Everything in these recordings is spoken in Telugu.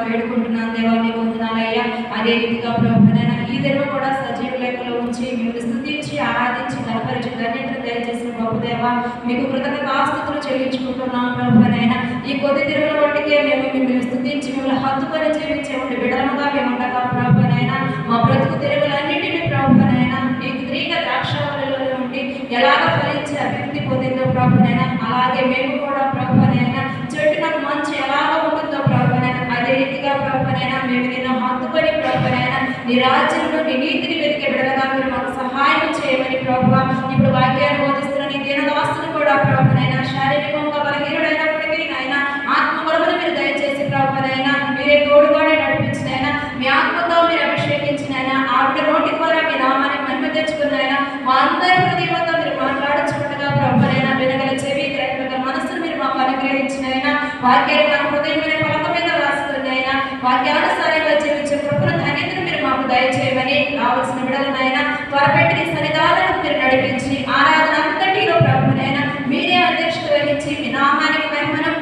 వేడుకుంటున్నాను దేవా, మీకు వందనాలయ్యా. అదే రీతిగా ప్రభువైనా ఈ దినం కూడా సజీవ లెక్కలో ఉంచి మిమ్మల్ని స్తుతించి ఆరాధించి కనపరిచి ధన్యతను దయచేసిన గొప్ప దేవా, మీకు కృతజ్ఞతాస్తుతులు చెల్లించుకుంటున్నాం ప్రభువైనా. ఈ కొద్ది దినముల బట్టికే మేము మిమ్మల్ని స్తుతించి మిమ్మల్ని హత్తుకొని జీవించే ఉండి బిడలముగా మేము ఉండగా ప్రభువైనా, మా బ్రతుకు తిరుగులన్నింటినీ ప్రభువైనా మీకు తిరిగి ద్రాక్షావళిలో ఉండి ఎలాగ ఫలించి అభివృద్ధి పొందిందో ప్రభువైనా, అలాగే మేము కూడా ప్రభువైనా చెట్టునకు మంచి ఎలాగ ఉంటుందో ప్రభువైనా అదే రీతిగా ప్రభువైనా మేము నిన్ను హత్తుకొని ప్రభువైనా నీ రాజ్యంలో నీ నీతిని వెతికే బిడలగా మీరు మాకు సహాయం చేయమని ప్రభువా, ఇప్పుడు వాక్యాన్ని బోధిస్తున్న నీ దీనదాస్తులు కూడా ప్రభువైనా శారీరకంగా బలహీనుడైనప్పటికీ నాయన ఆత్మబలమును మీరు దయచేసి ప్రభువైనా మీరే తోడుగానే నడిపించినైనా మీ ఆత్మతో మీరు అభిషేకించినైనా ఆవిడ నోటి ద్వారా మీ నామాన్ని మహిమ తెచ్చుకున్నాయినా మా అందరి హృదయంతో మీరు మాట్లాడుచుకుంటగా ప్రభువైనా వినగల చెవి గ్రహించగల మనస్సును మీరు మాకు అనుగ్రహించినైనా వాక్యాన్ని మన హృదయమైన పలక మీద రాసుకున్నైనా వాక్యానుసారంగా జీవించే కృపను ధన్యతను మీరు మాకు దయచేయమని కావలసిన బిడలనైనా త్వరపెట్టి నీ సన్నిధానాలకు మీరు నడిపించి ఆరాధన అంతటిలో ప్రభువైనా మీరే అధ్యక్షత వహించి మీ నామానికి మహిమను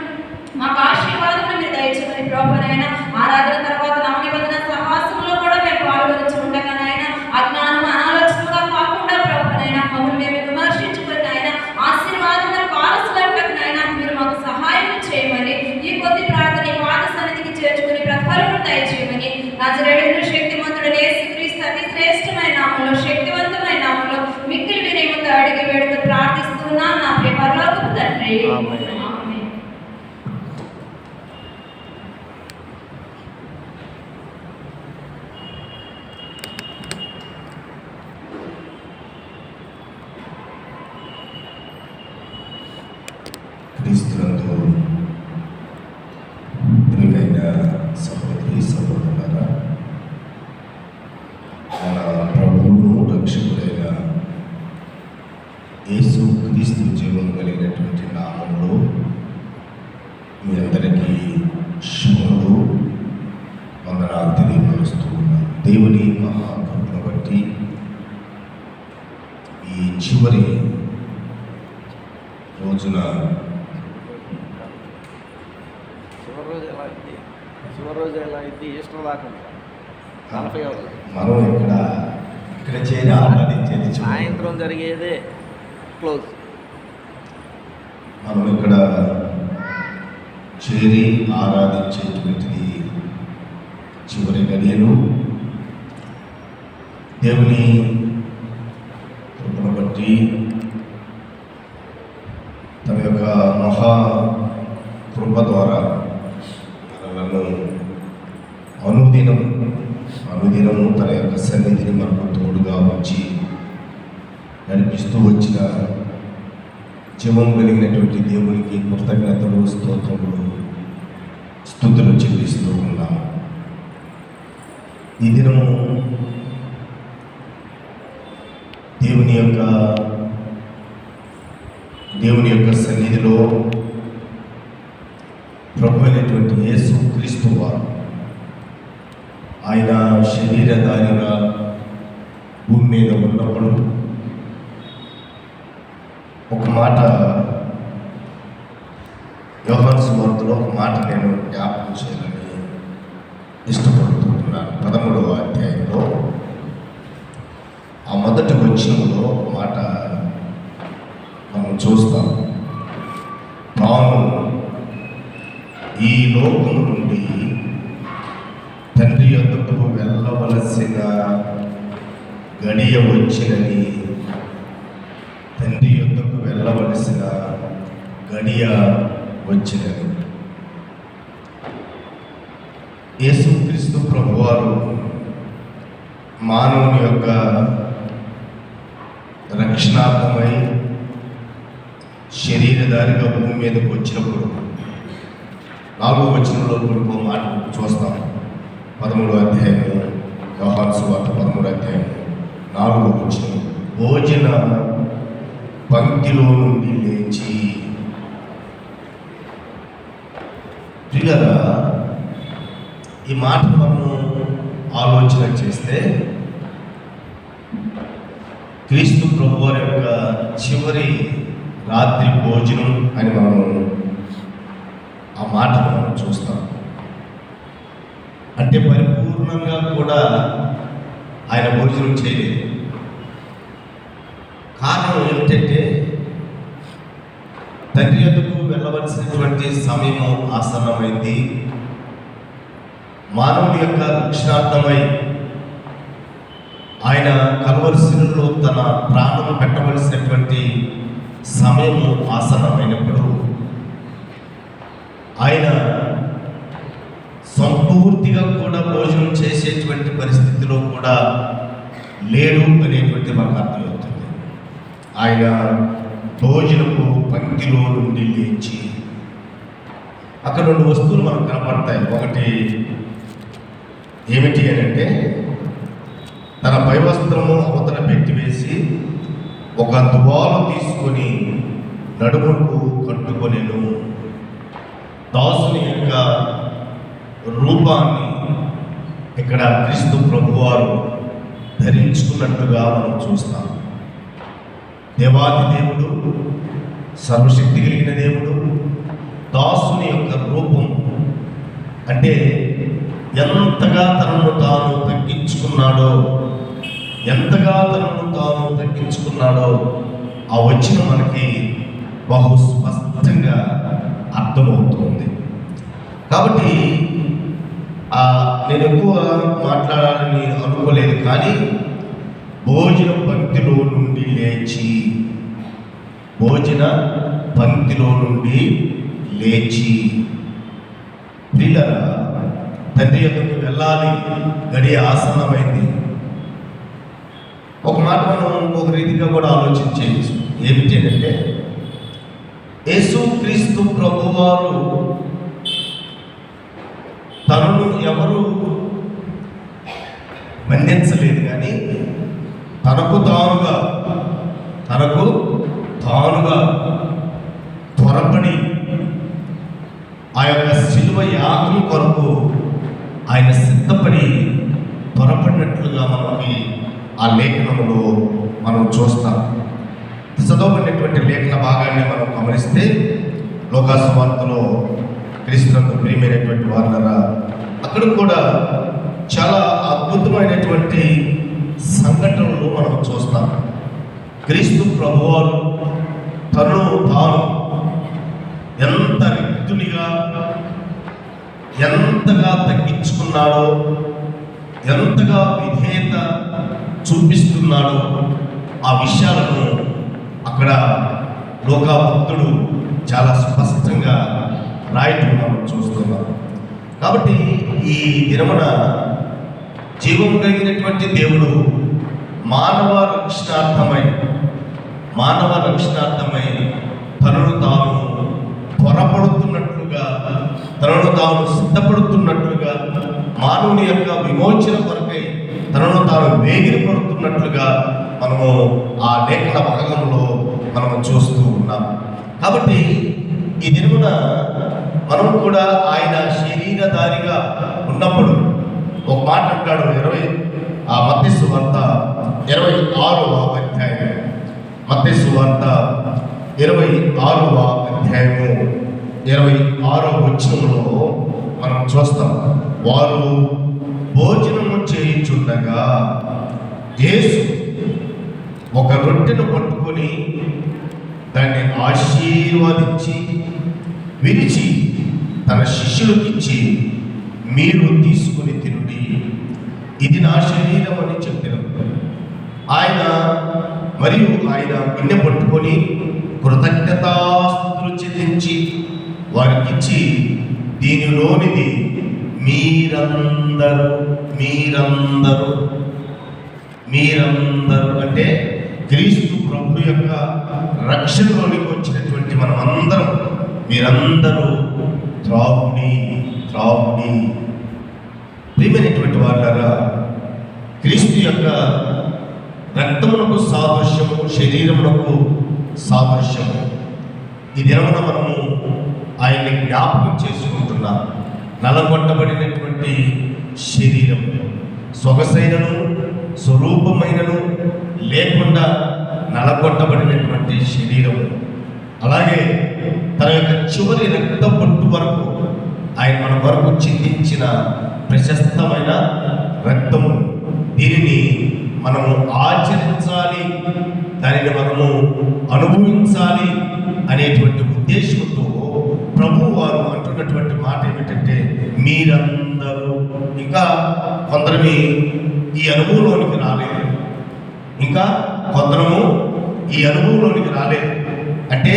మాకు ఆశీర్వాదం మీరు దయచేయమని ప్రభువైనా ఆరాధన తర్వాత నవనిబంధన సహవాసంలో కూడా మేము పాల్గొనొచ్చు ఉండగానైనా అజ్ఞానం అనాలోచనగా కాకుండా ప్రభువైనా మమ్మల్ని మేము విమర్శించుకొని ఆయన ఆశీర్వాదం పాలసలైనా మీరు మాకు సహాయం చేయమని ఈ కొద్ది ప్రార్థన ఈ పాద సన్నిధికి చేర్చుకుని ప్రతిఫలము దయచేయమని నజరేయుడు శక్తిమంతుడు యేసుక్రీస్తు అతి శ్రేష్టమైన నామములో శక్తివంతమైన నామములో మిక్కిలి వినయముతో అడిగి వేడుకొని ప్రార్థిస్తున్నాను నా ప్రియ పరలోకపు తండ్రి. క్రీస్తునందు ప్రియమైన సహోదరి సహోదరులారా, మన ప్రభువును రక్షకుడైన యేసు క్రీస్తు జీవం కలిగినటువంటి నామంలో మీ అందరికీ శుభములు వందనాలు తెలియపరుస్తూ ఉన్నాను. దేవుని మహాకృపను బట్టి ఈ చివరి రోజున మనం ఇక్కడ చేరి ఆరాధించేది సాయంత్రం జరిగేదే క్లోజ్. మనం ఇక్కడ చేరి ఆరాధించేటువంటిది చివరి గడియలు. దేవుని కృపను బట్టి తన యొక్క మహా కృప ద్వారా మనలను అనుదినము తన యొక్క సన్నిధిని మనకు తోడుగా ఉంచి నడిపిస్తూ వచ్చిన జీవం కలిగినటువంటి దేవునికి కృతజ్ఞతలు స్తోత్రములు స్తుతులు చెల్లిస్తూ ఉన్నాము. ఈ దినము దేవుని యొక్క సన్నిధిలో ప్రభు అయినటువంటి యేసు క్రీస్తు వారు ఆయన శరీరధారిగా భూమి మీద ఉన్నప్పుడు ఒక మాట యోహాను సువార్తలో ఒక మాట నేను జ్ఞాపకం చేయాలని ఇష్టపడుతున్నాను. 13వ అధ్యాయంలో ఆ మొదటి వచనంలో ఒక మాట మనం చూస్తాం. తాను ఈ లోకం నుండి తండ్రి యొద్దకు వెళ్ళవలసిన గడియ వచ్చినని, తండ్రి యొద్దకు వెళ్ళవలసిన గడియ వచ్చినని. యేసుక్రీస్తు ప్రభువారు మానవుని యొక్క రక్షణార్థమై శరీరధారిగా భూమి మీదకు వచ్చినప్పుడు 4వ వచనంలో ఇంకో మాట చూస్తాం. 13వ అధ్యాయం యోహాను సువార్త 13వ అధ్యాయం 4వ వచనం, భోజన పంక్తిలో నుండి లేచి. ప్రియులారా, ఈ మాట మనం ఆలోచన చేస్తే క్రీస్తు ప్రభువారి యొక్క చివరి రాత్రి భోజనం అని మనం ఆ మాటను మనం చూస్తాం. అంటే పరిపూర్ణంగా కూడా ఆయన భోజనం చేయలేదు. కారణం ఏమిటంటే తండ్రి యొద్దకు వెళ్ళవలసినటువంటి సమయము ఆసన్నమైంది. మానవుని యొక్క రక్షణార్థమై ఆయన కల్వరిశిలువలో తన ప్రాణం పెట్టవలసినటువంటి సమయము ఆసన్నమైనప్పుడు ఆయన సంపూర్తిగా కూడా భోజనం చేసేటువంటి పరిస్థితిలో కూడా లేడు అనేటువంటి మనకు అర్థమవుతుంది. ఆయన భోజనపు పంక్తిలో నుండి లేచి అక్కడ 2 వస్తువులు మనకు కనపడతాయి. ఒకటి ఏమిటి అని అంటే తన పై వస్త్రము అవతల పెట్టివేసి ఒక తువాలు తీసుకొని నడుముకు కట్టుకొనెను. దాసుని యొక్క రూపాన్ని ఇక్కడ క్రీస్తు ప్రభువారు ధరించుకున్నట్టుగా మనం చూస్తాం. దేవాది దేవుడు, సర్వశక్తి కలిగిన దేవుడు దాసుని యొక్క రూపం అంటే ఎంతగా తనను తాను తగ్గించుకున్నాడో, ఎంతగా తనను తాను తగ్గించుకున్నాడో ఆ వచ్చిన మనకి బహు స్పష్టంగా అర్థమవుతుంది. కాబట్టి నేను ఎక్కువ మాట్లాడాలని అనుకోలేదు, కానీ భోజన పంక్తిలో నుండి లేచి, భోజన పంక్తిలో నుండి లేచి ప్రియులారా, తండ్రి యొద్దకు వెళ్ళాలి, గడియ ఆసన్నమైంది. ఒక మాట మనం ఒక రీతిగా కూడా ఆలోచించేయచ్చు. ఏమిటి అంటే యేసుక్రీస్తు ప్రభువారు తనను ఎవరు బంధించలేదు, కానీ తనకు తానుగా త్వరపడి ఆ యొక్క శిలువ యాగం కొరకు ఆయన సిద్ధపడి త్వరపడినట్లుగా మనకి ఆ లేఖనంలో మనం చూస్తాం. చదవబడినటువంటి లేఖన భాగాన్ని మనం గమనిస్తే లోకాసు వార్తలో క్రీస్తునందు ప్రియమైనటువంటి వారులారా, అక్కడ కూడా చాలా అద్భుతమైనటువంటి సంఘటనలు మనం చూస్తాం. క్రీస్తు ప్రభువారు తనను తాను ఎంత రిక్తునిగా, ఎంతగా తగ్గించుకున్నాడో, ఎంతగా విధేయత చూపిస్తున్నాడో ఆ విషయాలను అక్కడ లోకాభక్తుడు చాలా స్పష్టంగా రాయటం మనం చూస్తున్నాం. కాబట్టి ఈ దినమున జీవం కలిగినటువంటి దేవుడు మానవ రక్షణార్థమై తనను తాను త్వరపడుతున్నట్లుగా, తనను తాను సిద్ధపడుతున్నట్లుగా, మానవుని యొక్క విమోచన కొరకై తనను తాను వేగిరపడుతున్నట్లుగా మనము ఆ లేఖన భాగంలో మనము చూస్తూ ఉన్నాం. కాబట్టి ఈ దినమున మనం కూడా ఆయన శరీరధారిగా ఉన్నప్పుడు ఒక మాట అంటాడు. మత్తయి సువార్త 26వ అధ్యాయం, మత్తయి సువార్త 26వ అధ్యాయము 26వ వచనంలో మనం చూస్తాం. వారు భోజనము చేయుచుండగా యేసు ఒక రొట్టెను పట్టుకొని దాన్ని ఆశీర్వదించి విరిచి తన శిష్యులకిచ్చి, మీరు తీసుకుని తినుడి, ఇది నా శరీరం అని చెప్పారు. ఆయన గిన్నె పట్టుకొని కృతజ్ఞతాస్తుతులు చెల్లించి వారికిచ్చి, దీనిలోనిది మీరందరూ అంటే క్రీస్తు ప్రభు యొక్క రక్షణలోనికి వచ్చినటువంటి మనమందరం, మీరందరూ త్రాగుడి. ప్రియమైనటువంటి వారులారా, క్రీస్తు యొక్క రక్తమునకు సాదృశ్యము, శరీరమునకు సాదృశ్యము. ఈ దినమున మనము ఆయన్ని జ్ఞాపకం చేసుకుంటున్నాం. నలగొట్టబడినటువంటి శరీరం, సొగసైనను స్వరూపమైనను లేకుండా నలగొట్టబడినటువంటి శరీరం, అలాగే తన యొక్క చివరి రక్త పొట్టు వరకు ఆయన మన కొరకు చిందించిన ప్రశస్తమైన రక్తము. దీనిని మనము ఆచరించాలి, దానిని మనము అనుభవించాలి అనేటువంటి ఉద్దేశంతో ప్రభు వారు అంటున్నటువంటి మాట ఏమిటంటే, మీరందరూ. ఇంకా కొందరిని ఈ అనుభవంలోనికి రాలేదు, ఇంకా కొందరము ఈ అనుభవంలోనికి రాలేదు. అంటే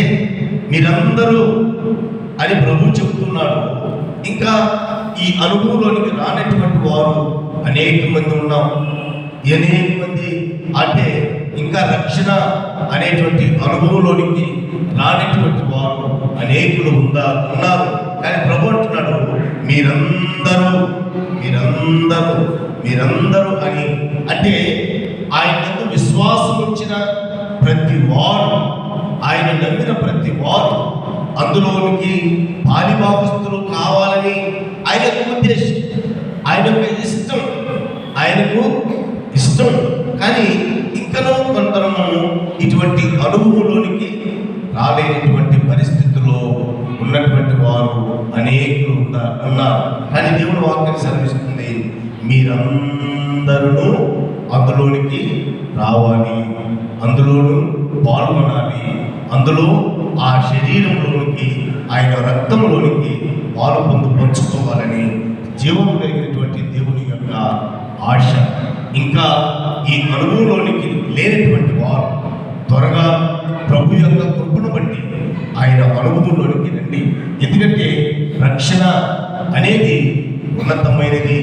మీరందరూ అని ప్రభు చెబుతున్నాడు. ఇంకా ఈ అనుభవంలోనికి రానటువంటి వారు అనేక మంది ఉన్నాం. అనేక మంది అంటే ఇంకా రక్షణ అనేటువంటి అనుభవంలోనికి రానటువంటి వారు అనేకులు ఉన్నారు. కానీ ప్రభు అంటున్నాడు, మీరందరూ మీరందరూ మీరందరూ అని. అంటే ఆయన విశ్వాసం ఉంచిన ప్రతి వారు, ఆయన నమ్మిన ప్రతి వారు అందులోనికి పాలిభాగస్తులు కావాలని ఆయన యొక్క ఉద్దేశం, ఆయన యొక్క ఇష్టం, ఆయనకు ఇష్టం. కానీ ఇంకనూ కొందరము ఇటువంటి అనుభవంలోనికి రాలేనటువంటి పరిస్థితుల్లో ఉన్నటువంటి వారు అనేకులు ఉన్నారు. కానీ దేవుడు వాక్యం సెలవిస్తుంది, మీరందరూ అందులోనికి రావాలి, అందులోనూ పాల్గొనాలి, అందులో ఆ శరీరంలోనికి, ఆయన రక్తంలోనికి పాలు పంచుకోవాలని జీవం కలిగినటువంటి దేవుని యొక్క ఆశ. ఇంకా ఈ అనుభవంలోనికి లేనటువంటి వారు త్వరగా ప్రభు యొక్క కృపను బట్టి ఆయన అనుభవంలోనికి రండి. ఎందుకంటే రక్షణ అనేది ఉన్నతమైనది,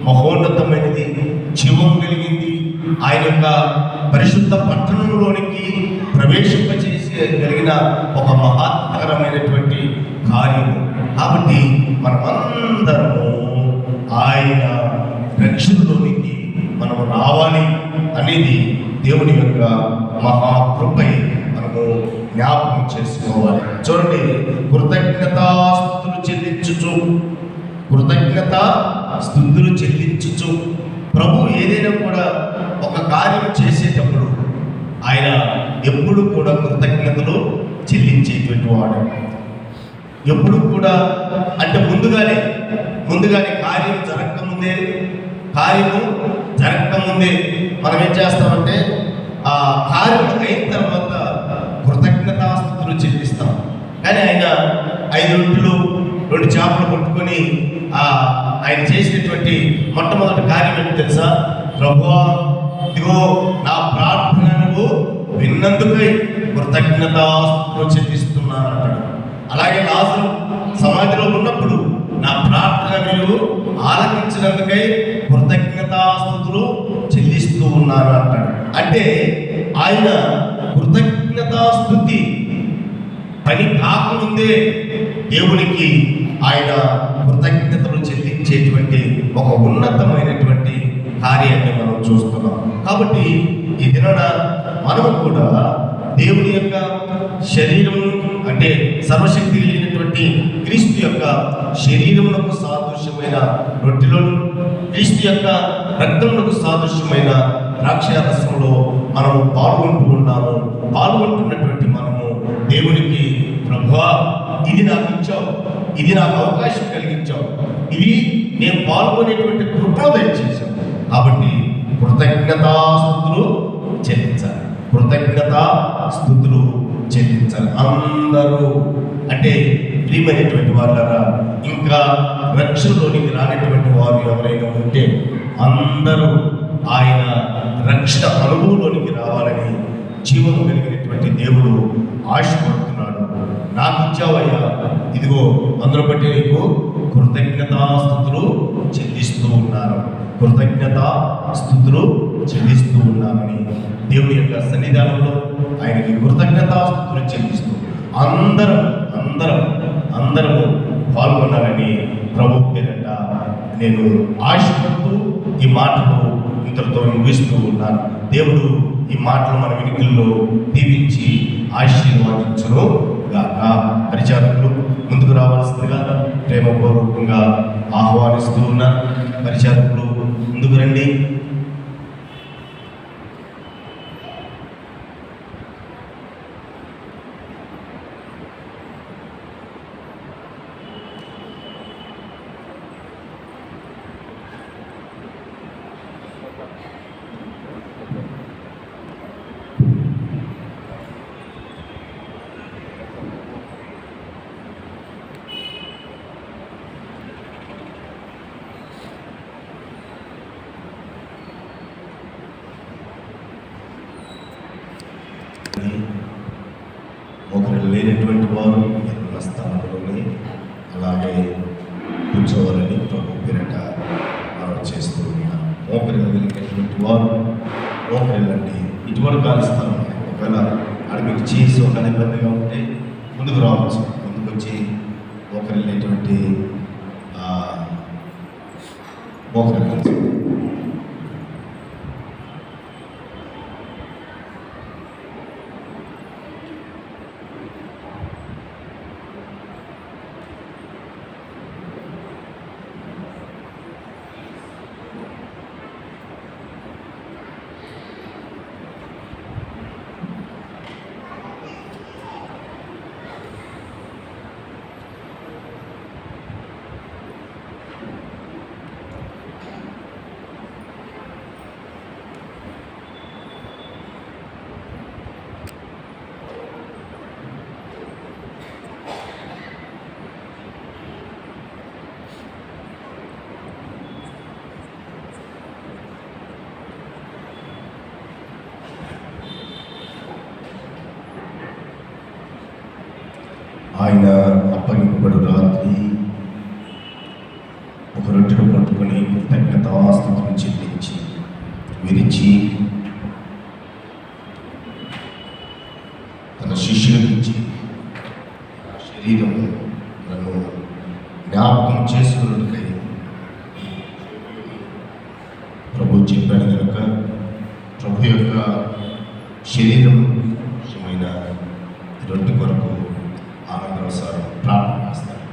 మహోన్నతమైనది, జీవం కలిగింది. ఆయన యొక్క పరిశుద్ధ పట్టణంలోనికి ప్రవేశింపజేయగలిగిన ఒక మహత్తరమైనటువంటి కార్యము. కాబట్టి మనమందరము ఆయన రక్షణలోనికి మనము రావాలి అనేది దేవుని యొక్క మహాకృపై మనము జ్ఞాపకం చేసుకోవాలి. చూడండి, కృతజ్ఞతాస్తుతులు చెల్లించుచు ప్రభు ఏదైనా కూడా ఒక కార్యం చేసేటప్పుడు ఆయన ఎప్పుడు కూడా కృతజ్ఞతలు చెల్లించేటువంటి వాడు. ఎప్పుడు కూడా అంటే ముందుగానే కార్యము జరగకముందే మనం ఏం చేస్తామంటే ఆ కార్యం అయిన తర్వాత కృతజ్ఞతాస్తుతులు చెల్లిస్తాం. కానీ ఆయన 5 రొట్టెలు 2 చేపలు పట్టుకొని ఆయన చేసినటువంటి మొట్టమొదటి కార్యం ఏంటి తెలుసా? ప్రభువా, ఇదిగో నా ప్రార్థనను విన్నందుకై కృతజ్ఞతాస్తుతులు చెల్లిస్తున్నాను అంటాడు. అలాగే లాజరు సమాధిలో ఉన్నప్పుడు నా ప్రార్థనను ఆలకించినందుకై కృతజ్ఞతాస్తుతులు చెల్లిస్తూ ఉన్నాను అంటాడు. అంటే ఆయన కృతజ్ఞతాస్తుతి పని కాకముందే దేవునికి ఆయన కృతజ్ఞతలు చెల్లించేటువంటి ఒక ఉన్నతమైనటువంటి కార్యాన్ని మనం చూస్తున్నాం. కాబట్టి ఈ దినాన మనము కూడా దేవుని యొక్క శరీరము అంటే సర్వశక్తి కలిగినటువంటి క్రీస్తు యొక్క శరీరములకు సాదృశ్యమైన రొట్టెలను, క్రీస్తు యొక్క రక్తములకు సాదృశ్యమైన ద్రాక్షారసంలో మనము పాల్గొంటున్నటువంటి మనము దేవునికి, ప్రభువా, ఇది నాకు ఇచ్చావు, ఇది నాకు అవకాశం కలిగించావు, ఇది నేను పాల్గొనేటువంటి కృపను దయచేశావు. కాబట్టి కృతజ్ఞతాస్తుతులు చెల్లించాలి అందరూ. అంటే ప్రియమైనటువంటి వారులారా, ఇంకా రక్షణలోనికి రానటువంటి వారు ఎవరైనా ఉంటే అందరూ ఆయన రక్షణ అనుభవంలోనికి రావాలని జీవం కలిగినటువంటి దేవుడు ఆశపడుతున్నాడు. నాకు ఇచ్చావయ్యా, ఇదిగో అందులో బట్టి నీకు కృతజ్ఞతాస్తుతులు చెల్లిస్తూ ఉన్నామని దేవుని యొక్క సన్నిధానంలో ఆయనకి కృతజ్ఞతాస్తుతులు చెల్లిస్తూ అందరము పాల్గొనాలని ప్రభు పేరట నేను ఆశపడుతూ ఈ మాటలు ఇంతటితో ముగిస్తూ ఉన్నాను. దేవుడు ఈ మాటలు మన వినికిల్లో దీవించి ఆశీర్వాదించును గాక. పరిచారకులు ముందుకు రావాల్సిందిగా ప్రేమపూర్వకంగా ఆహ్వానిస్తూ ఉన్నారు. పరిచారకులు ముందుకు రండి. లేనటువంటి వారు ఎదురున్న స్థానంలోనే అలాగే కూర్చోవాలని ప్రభు పేరట మనం చేస్తూ ఉన్నాం. మోకరిల్లు కలిగినటువంటి వారు మోకరిల్లండి. ఇటువంటి ఖాళీ స్థలం ఉన్నాయి. ఒకవేళ అక్కడ మీకు చేసి ఒక నిబంధనగా ఉంటే ముందుకు రావచ్చు. ముందుకు వచ్చి మోకరిల్లేటువంటి మోకరిల్లాల్సి ఆయన అప్పగింపబడు రాత్రి ఒక రొట్టెను పట్టుకొని కృతజ్ఞతాస్తుతులు చెల్లించి విరిచి తన శిష్యులకు ఇచ్చి శరీరం నన్ను జ్ఞాపకం చేసుకున్నట్టుకై ప్రభు చెప్పాడు కనుక ప్రభు యొక్క శరీరం విషయమైన రొట్టె కొరకు ఆనందవసారం ప్రార్థన చేస్తారు.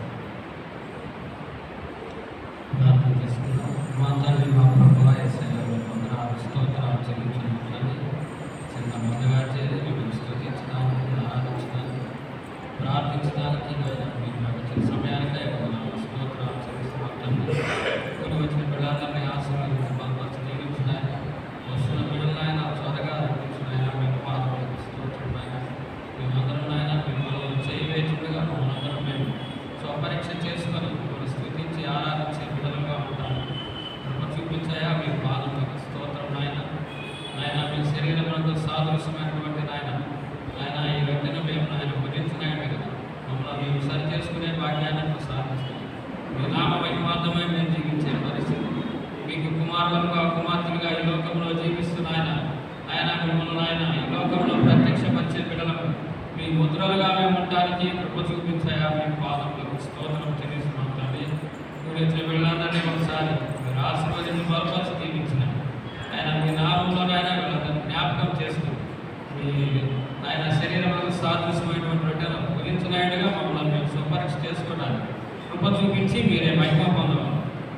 ప్రార్థన చేసుకున్నాం. మా తండ్రి మా ప్రభువా యేసయ్య వందనాలు స్తోత్రాలు చెల్లించుకుంటున్నాను. చిన్న ముందుగా చేరి మిమ్మల్ని స్తుతించడానికి ఆరాధించడానికి ప్రార్థించడానికి మీరు మాకు ఇచ్చిన సమయానికై వందనాలు స్తోత్రాలు చెల్లిస్తున్నాం తండ్రి. కొన్ని వచ్చిన పిల్లలందరినీ ఆశీర్వదించి బలపరిచి దీవించినాయన. వస్తున్న పిల్లలైన త్వరగా రక్షించినాయన. మీకు పాదములకు స్తోత్రం ఆయన. మేమందరం నాయన మిమ్మల్ని చేయవేచుడుగా మనందరం మేము స్వపరీక్ష చేసుకొని మిమ్మల్ని స్థుతించి ఆరాధించే బిడ్డలుగా ఉంటాము. కృప చూపించాయా మీ పాదములకు స్తోత్రం నాయన. నాయన మీ శరీరమునందు సాదృశ్యమైనటువంటి నాయన ఈ వ్యక్తిని మేము నాయన భుజించినాయని కదా మమ్మల్ని మేము సరి చేసుకునే భాగ్యాన్ని ప్రసాదించాలి. మీ నామ మహిమార్థమై మేము జీవించే పరిస్థితి మీకు కుమారులుగా కుమార్తెలుగా ఈ లోకంలో జీవిస్తున్నాయన. ఆయన మిమ్మల్ని నాయన ఈ లోకంలో ప్రత్యక్షపరిచే బిడ్డలకు మీ ముద్రలుగా మేము ఉండడానికి కృప చూపించాయా మీ పాదములకు స్తోత్రం చెల్లిస్తున్నాం తండ్రి. గురించి వీళ్ళందరినీ ఒకసారి మీరు ఆశీర్వదించి బలపరిచి దీవించిన ఆయన మీ నామంలోనైనా వీళ్ళందరినీ జ్ఞాపకం చేస్తూ మీ ఆయన శరీరంలో సాదృశ్యమైనటువంటి రొట్టెను గురించినట్టుగా మమ్మల్ని మేము స్వపరీక్ష చేసుకోవడానికి కృప చూపించి మీరే మహిమ పొందవాలి.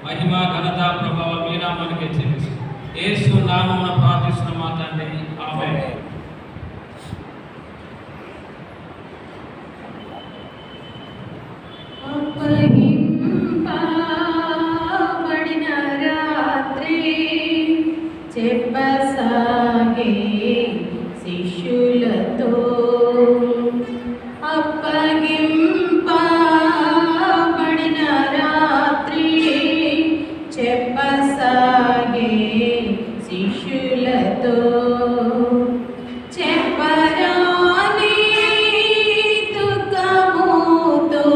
మహిమ ఘనత ప్రభావం మీ నామానికే చెల్లిస్తూ యేసు నామమున ప్రార్థిస్తున్న మా తండ్రి ఆమేన్. అప్పగింపబడిన రాత్రి చెప్పసాగే శిష్యులతో అప్పగింపబడిన రాత్రి చెప్పసాగే శిష్యులతో చెప్పరాని దుఃఖముతో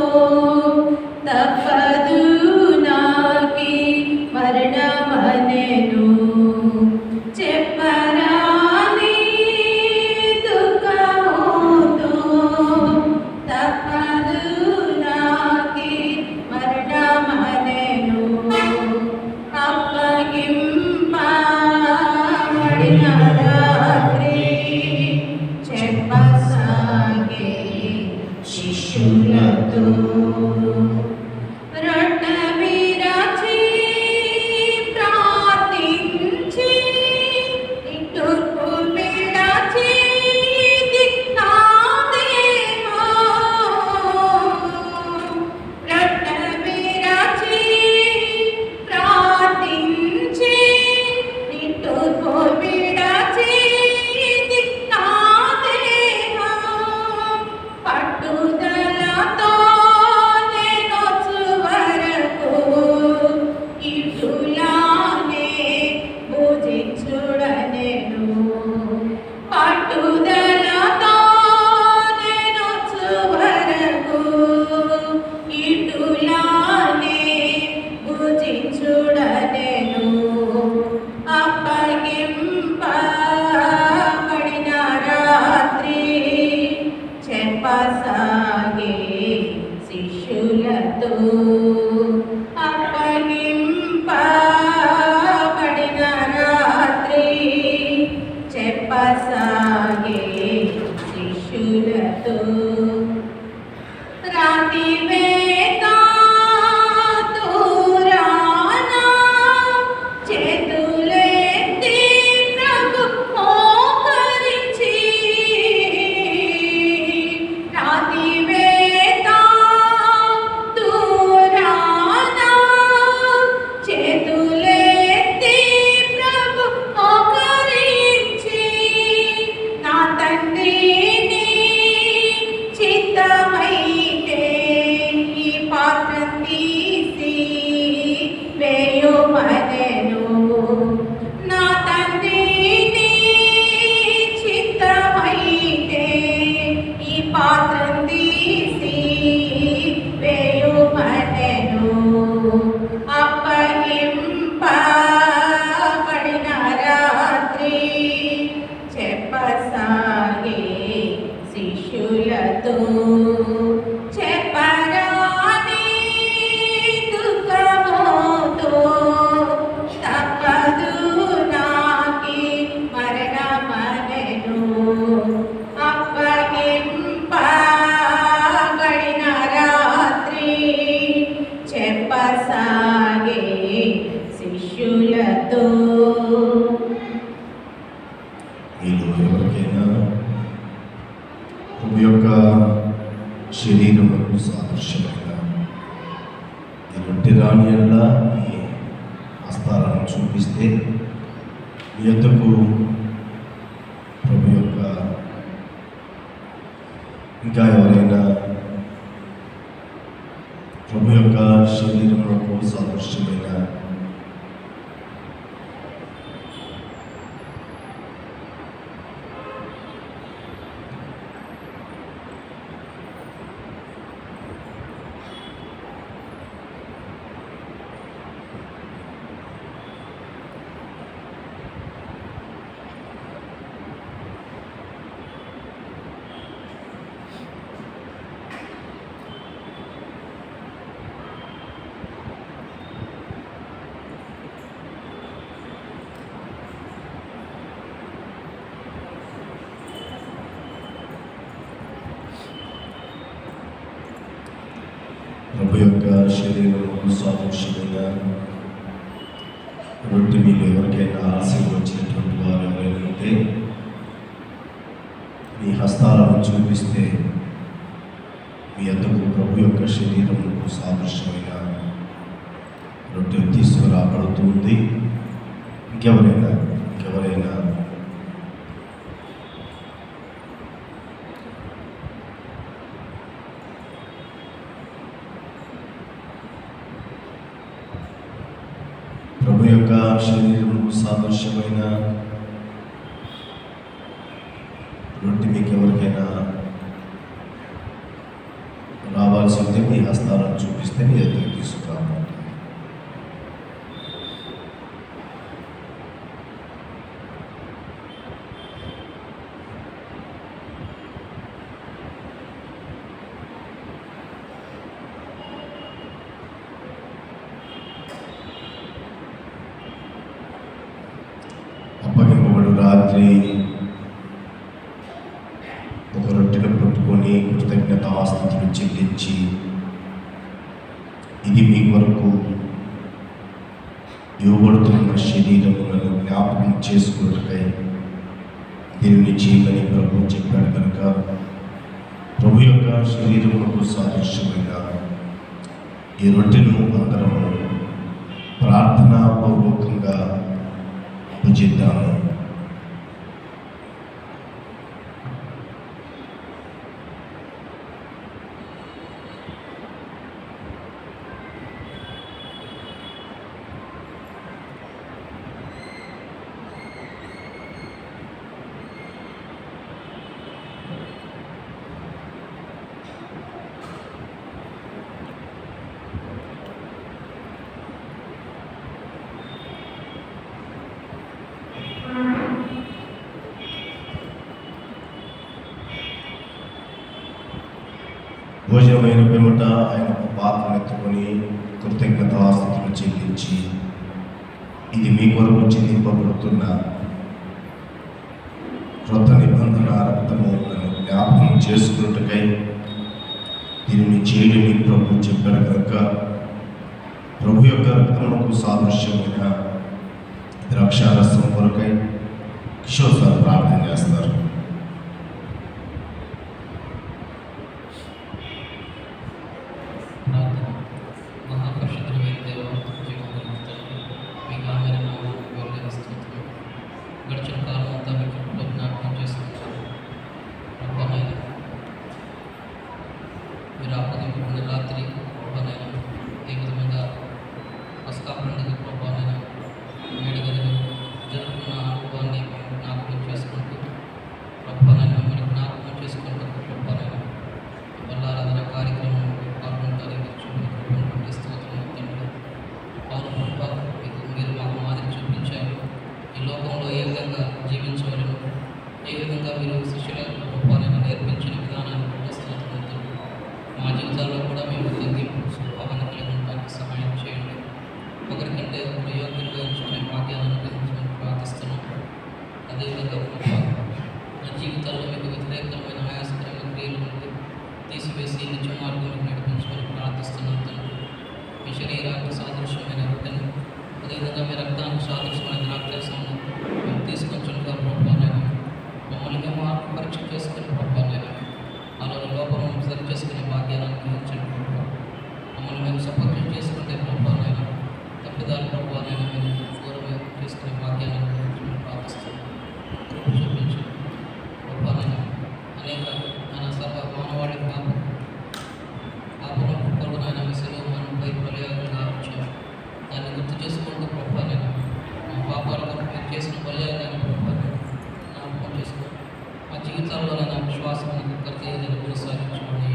తప్పదు నాకి మరణమనెను చెప్పరాని దుఃఖముతో తప్పదు నాకి మరణమనెను అప్పగింపబడిన చూడలేను. అప్పగింపబడిన రాత్రి చెప్పసాగే శిష్యులతో. అప్పగింపబడిన రాత్రి చెప్పసాగే శిష్యులతో. రాతి వేద దూరాన చేతులెత్తి ప్రభు మోకరించి. రాతి వేద దూరాన చేతులెత్తి ప్రభు మోకరించి. నా తండ్రిని చిత్తమైతే ఈ పాత్ర తీసి వేయుమనెను. నా తండ్రిని చిత్తమైతే ఈ పాత్ర తీసి వేయుమనెను. అప్పగింపబడిన రాత్రి చెప్పసాగే శిష్యులతో. చెప్పరాని దుఃఖముతో తప్పదు నాకి మరణమనెను. అప్పగింపబడిన రాత్రి చెప్పసాగే శిష్యులతో. మీలో ఎవరికైనా ప్రభు యొక్క శరీరములకు సాదృశ్యమైన ఈ రొట్టె రాని ఎడల మీ హస్తాలను చూపిస్తే మీ యొద్దకు ప్రభు యొక్క ఇంకా ఎవరైనా ప్రభు యొక్క శరీరములకు సాదృశ్యమైన ప్రభు యొక్క శరీరము సాదృశ్యమైన రొట్టె మీలో ఎవరికైనా ఆశయం వచ్చినటువంటి వారు ఎవరైనా ఉంటే మీ హస్తాలను చూపిస్తే మీ అందరూ ప్రభు యొక్క శరీరముకు సాదృశ్యమైన రొట్టె తీసుకురాబడుతుంది. ఇంకెవరైనా ప్రభు యొక్క శరీరముకు సాదృశ్యమైన రొట్టె మీకు ఎవరికైనా రావాల్సి ఉంటే మీ హస్తాలను చూపిస్తే మీ ఎదురు తీసుకురావాలి. అప్పగింపబడు రాత్రి ఒక రొట్టెను పట్టుకొని కృతజ్ఞతాస్తుతులు చెల్లించి, ఇది మీ కొరకు ఇవ్వబడుతున్న శరీరములను జ్ఞాపకం చేసుకున్నకై దీనిని చేయమని ప్రభు చెప్పాడు కనుక ప్రభు యొక్క శరీరములకు సాదృశ్యమైన ఈ రొట్టెను అందరం ప్రార్థనాపూర్వకంగా భుజిద్దాము. భోజనమైన పిమ్మట ఆయన ఒక పాత్రను ఎత్తుకొని కృతజ్ఞతాస్తుతులు చెల్లించి, ఇది మీ కొరకు చెల్లింపబడుతున్న క్రొత్త నిబంధన రక్తము నన్ను జ్ఞాపకం చేసుకున్నట్టుకై దీనిని చేయడని ప్రభు చెప్పాడు కనుక ప్రభు యొక్క రక్తములకు సాదృశ్యమైన ద్రాక్షారసం కొరకై కిషోర్ సార్ ప్రార్థన చేస్తారు. మహాపరిశుద్ధమైన దేవ, జీవమున్న తండ్రి, మీ ఘనమైన నామమునకు వందనాలు స్తుతులు. గడిచిన కాలం అంతా మీ కృపలో జ్ఞాపకం చేసుకుంటారు. ప్రభానైనా మీరు ఆపదింపుకున్న రాత్రి ప్రభానైనా ఏ విధంగా పస్కా పండుగ ప్రభానైనా వేడుకలు జరుపుకున్న అనుభవాన్ని మేము జ్ఞాపకం చేసుకుంటూ ప్రభానైనా మీరు జ్ఞాపకం చేసుకుంటూ ప్రభానైనా బల్లారాధన కార్యక్రమం పాల్గొంటారని చూపించి స్తోత్రం తండ్రి. అవును ప్రభా, మీరు మాకు మాదిరి చూపించారు. ఈ లోకంలో ఏ విధంగా జీవించవలను, ఏ విధంగా మీరు శిష్యులకు ప్రభావాలను నేర్పించిన విధానాన్ని బట్టి స్తోత్రం తండ్రి. మా జీవితాల్లో కూడా మేము తగ్గింపు స్వభావాన్ని కలిగి ఉండడానికి సహాయం చేయండి. ఒకరికంటే ఒకరు యోగ్యంగా ఉంచుకునే భాగ్యాలను అనుగ్రహించమని ప్రార్థిస్తున్నాం. అదేవిధంగా ప్రభా, మా జీవితాల్లో మీకు వ్యతిరేకమైన ఆయాసకరమైన క్రియల నుండి తీసివేసి నిత్య మార్గంలో నడిపించమని ప్రార్థిస్తున్నాం తండ్రి. మీ శరీరానికి సాదృశ్యమైన రొట్టెను, అదేవిధంగా మీ రక్తానికి సాదృశ్యమైన ద్రాక్షరసమును మేము తీసుకొచ్చుగా ప్రభావైనా మమ్మల్ని మేము పరీక్ష చేసుకుని ప్రభావైనా అలానే లోపం సరి చేసుకునే భాగ్యాన్ని అనుగ్రహించండి ప్రభావ. మమ్మల్ని మేము సపక్షం చేసుకుంటే ప్రభావైనా తప్పిదాలు ప్రభావైనా మేము గౌరవం చేసుకునే భాగ్యాన్ని అనుగ్రహించమని ప్రార్థిస్తున్నాం. చూపించు ప్రభావైనా అనేక ఆయన సర్వ మానవాళి పాపను కొడుకునైనా మీ సెలవు మనపై బలియాగంగా వచ్చాము. దాన్ని గుర్తు చేసుకుంటూ ప్రభావైనా మా పాపాల కొరకు మీరు చేసిన బలియాగాన్ని ప్రభావం జ్ఞాపకం చేసుకో. మా జీవితాల్లోనైనా విశ్వాసాన్ని కర్తయ్యని కొనసాగించుకోండి.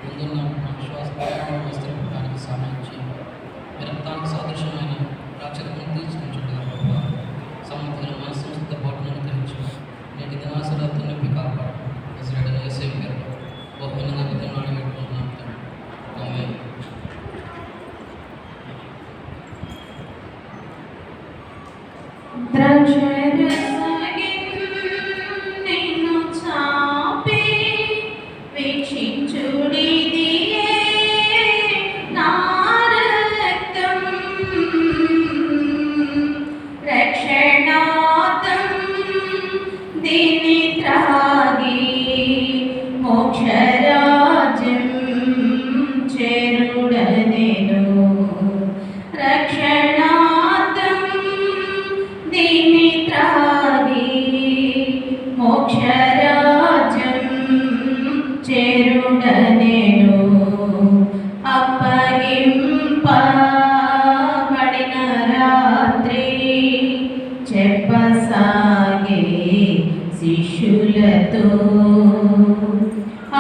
ముందున్న మా విశ్వాస ప్రయాణం వస్త్రపడడానికి సహాయం చేయండి. మీ రక్తానికి సాదృశ్యమైన రాక్షసులను తీర్చుకుంటుండగా ప్రభావ సమర్థులు మనసు సిద్ధపాటును అనుగ్రహించు. నేటి దినాసరాలతో నింపి కాపాడు. ఇజ్రాయేల్ యేసే పేరు బహుమనంగా విధానాలు పెట్టుకుంటున్నాం. ఆమేన్. నిన్ను చాపి వీక్షించుడిదియే నా రక్తం, రక్షణార్థం దీన్ని త్రాగి మోక్షరాజ్యం చేరుడనెను. రక్షణార్థం దీన్ని త్రాగి మోక్షరాజ్యం చేరుడనెను. అప్పగింపబడిన రాత్రి చెప్పసాగే శిష్యులతో,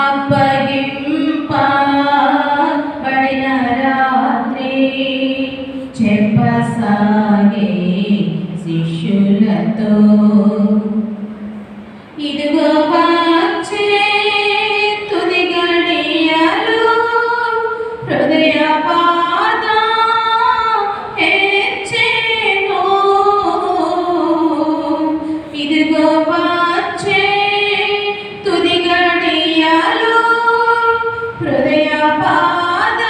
అప్పగింపబడిన రాత్రి చెప్పసాగే శిష్యులతో, ఇదిగో వచ్చే తుది గడియలు, హృదయ బాధ హెచ్చెను. ఇదిగో వచ్చే తుది గడియలు, హృదయ బాధ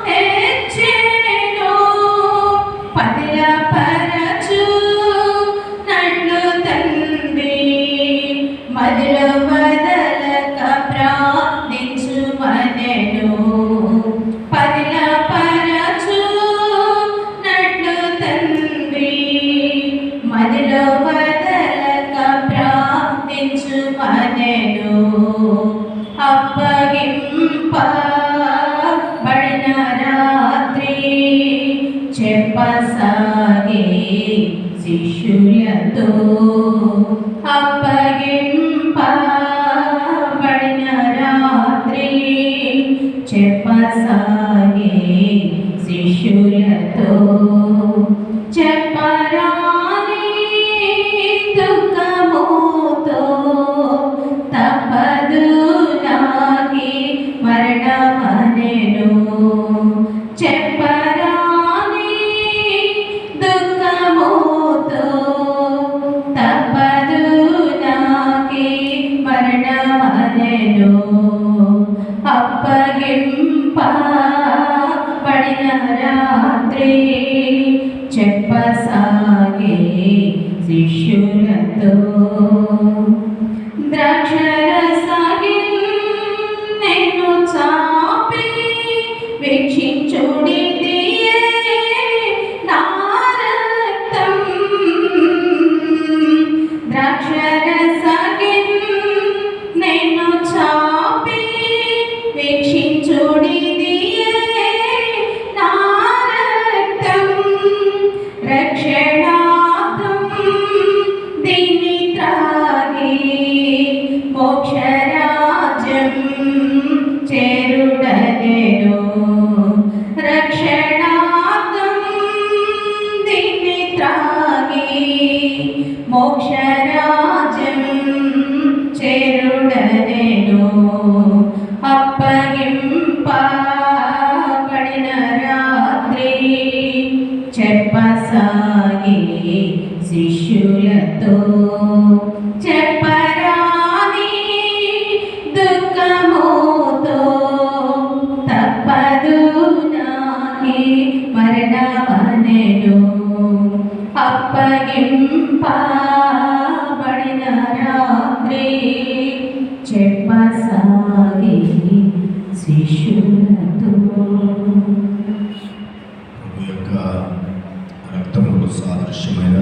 హెచ్చెను. పదిలపరచు నన్ను తండ్రి, మదిలో వదలక ప్రార్థించుమనెను. పదిలపరచు నన్ను తండ్రి, మదిలో వదలక ప్రార్థించుమనెను. అప్పగింపబడిన రాత్రి చెప్పసాగే శిష్యులతో, అప్పగింపబడిన రాత్రి చెప్పసాగే శిష్యులతో, చెప్పరాని దుఃఖముతో తప్పదు నా చెప్పసాగే శిష్యులతో ద్రాక్షరసాగి నేను చాపి వీక్షించుడి నా రక్తం ద్రాక్షరసాగి నేను చాపి వీక్షించుడి నా రక్తం రక్షణార్థం దీన్ని త్రాగి మోక్షరాజ్యం చేరుడనేను రక్షణార్థం దీన్ని త్రాగి మోక్షరాజ్యం చేరుడనేను అప్పగింపబడిన రాత్రి చెప్పసాగి శిష్యులతో చెప్పరాని దుఃఖముతో తప్పదు నాకి మరణమనెను అప్పగింపబడిన రాత్రి చెప్పసాగి శిష్యులతో ప్రభు యొక్క రక్తముకు సాదృశ్యమైన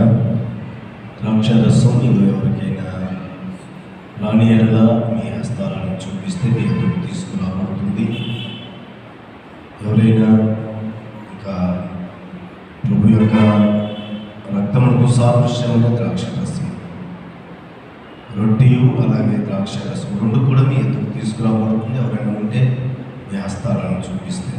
ద్రాక్షరసం ఇందులో ఎవరికైనా రాని ఎడల మీ హస్తాలను చూపిస్తే మీ ఎదురు తీసుకురాబడుతుంది. ఎవరైనా ఇంకా ప్రభు యొక్క రక్తముకు సాదృశ్యమైన ద్రాక్షరసం, రొట్టెయు అలాగే ద్రాక్షరసం రెండు కూడా మీ ఎదురు తీసుకురాబడుతుంది. ఎవరైనా ఉంటే మీ హస్తాలను చూపిస్తే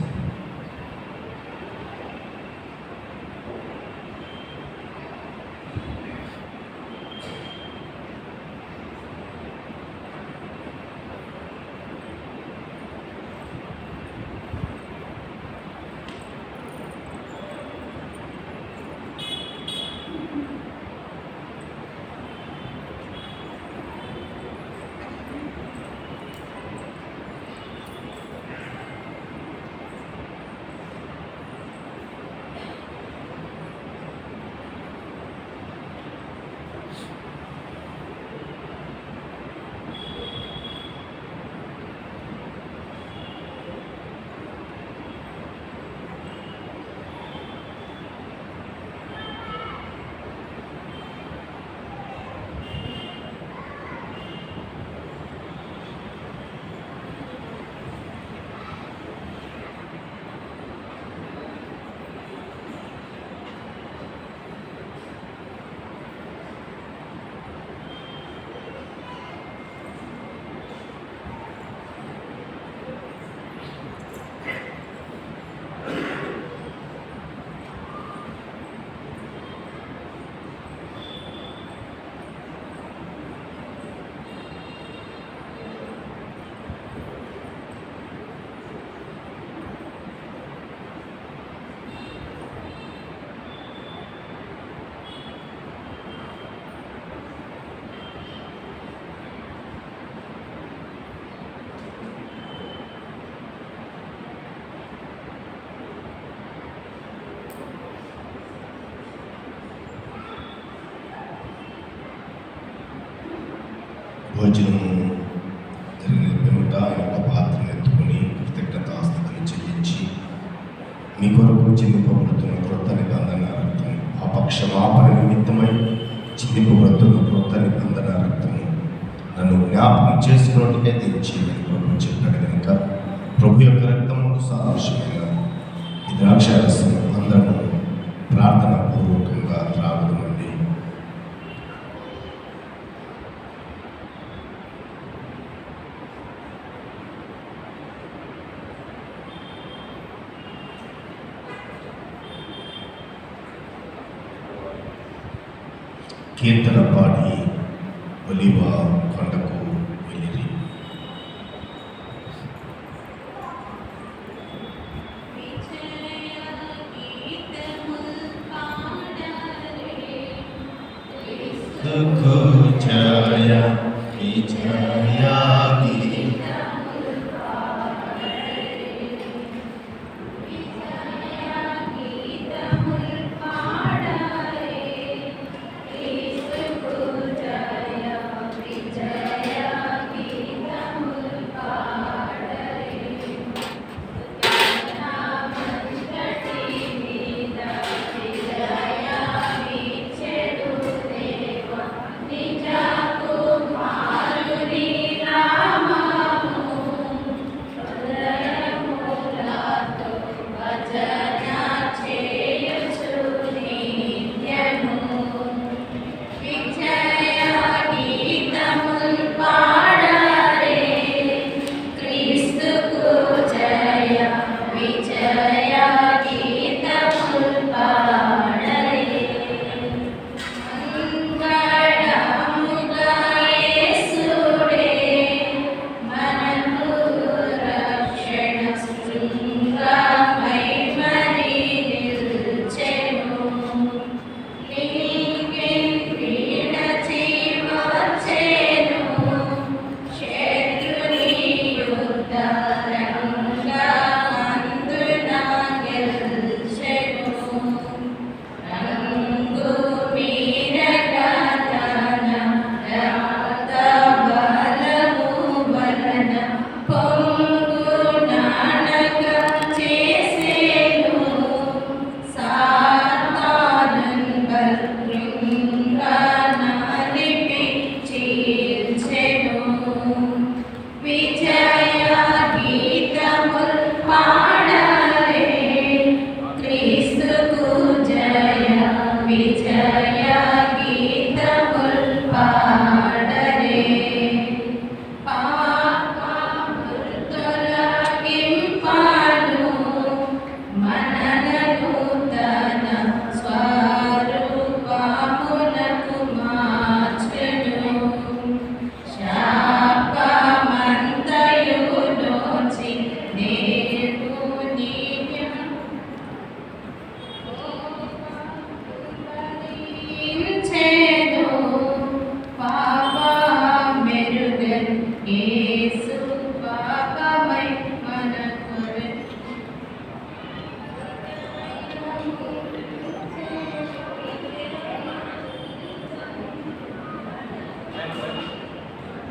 భోజనము జరిగిన పిమ్మట ఆయన ఒక పాత్రను ఎత్తుకొని కృతజ్ఞతాస్తుతులు చెల్లించి మీ కొరకు చిందింపబడుతున్న క్రొత్త నిబంధన రక్తం, పాపక్షమాపణ నిమిత్తమై చిందింపబడుతున్న క్రొత్త నిబంధన రక్తము నన్ను జ్ఞాపకం చేసుకున్నట్టుగా తెచ్చేయమని ప్రభు చెప్పాడు కనుక ప్రభు యొక్క రక్తముకు సాదృశ్యమైన ఈ ద్రాక్షారసం అందరూ ప్రార్థన పూర్వకంగా త్రాగడమండి. కీర్తన పాడి ఒలివ కొండకు వెళ్ళిరి.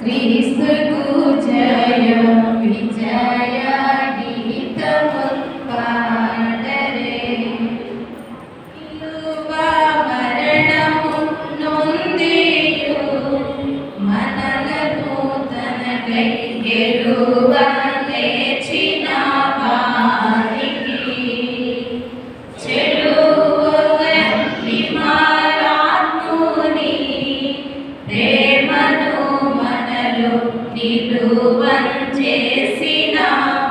క్రీస్తుకు జయ విజయ గీతముల్ పాడరే ఇలువ మరణము నొందియు మనలను తనకై గెలువ లేచిన వారికి చెలువగలి మారాత్ముని ప్రేమను మనలో నిలువం చేసిన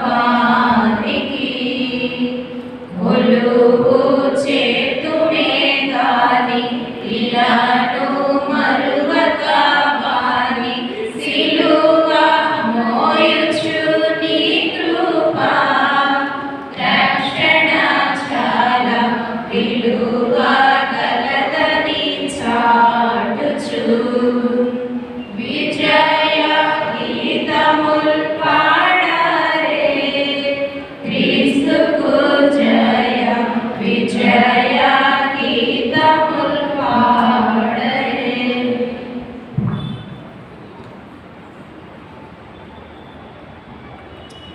వారికి కొలువు చేతుమే గాని ఇలాను మరువక వారి సిలువ మోయుచు నీ కృపా రక్షణ చాలా విలువ గలదని చాటుచు విజయ గీతముల్ పాడరే క్రీస్తుకు జయ విజయ గీతముల్ పాడరే.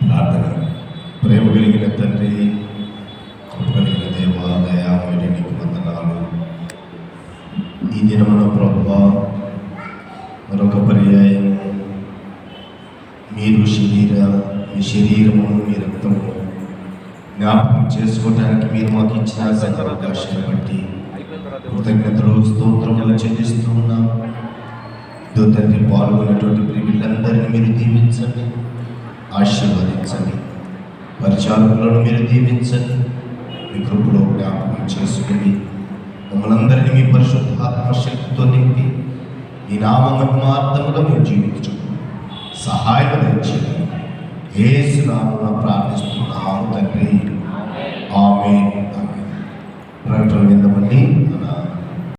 ప్రార్థన. ప్రేమ కలిగిన తండ్రి, కృప కలిగిన దేవా, దయామయుడ నీకు వందనాలు. ఈ దినమున ప్రభువా మరొక పర్యాయం మీరు మీ శరీరము మీ రక్తము జ్ఞాపకం చేసుకోవడానికి మీరు మాకు ఇచ్చిన సకల అవకాశాన్ని బట్టి అయిపోయిన తర్వాత కృతజ్ఞతలు స్తోత్రములు చెల్లిస్తూ ఉన్నాం. ఇదో తండ్రి, పాల్గొన్నటువంటి ప్రియులందరినీ మీరు దీవించండి, ఆశీర్వదించండి. పరిచారకులను మీరు దీవించండి, మీ కృపలో జ్ఞాపకం చేసుకుని మమ్మల్ని అందరినీ మీ పరిశుద్ధాత్మ శక్తితో నింపి మీ నామమాత్రముగా మేము జీవించు సహాయం దయచేయండి. యేసు నామమున ప్రార్థిస్తున్నాము తండ్రి. ఆమేన్. ప్రకటన విందామండి.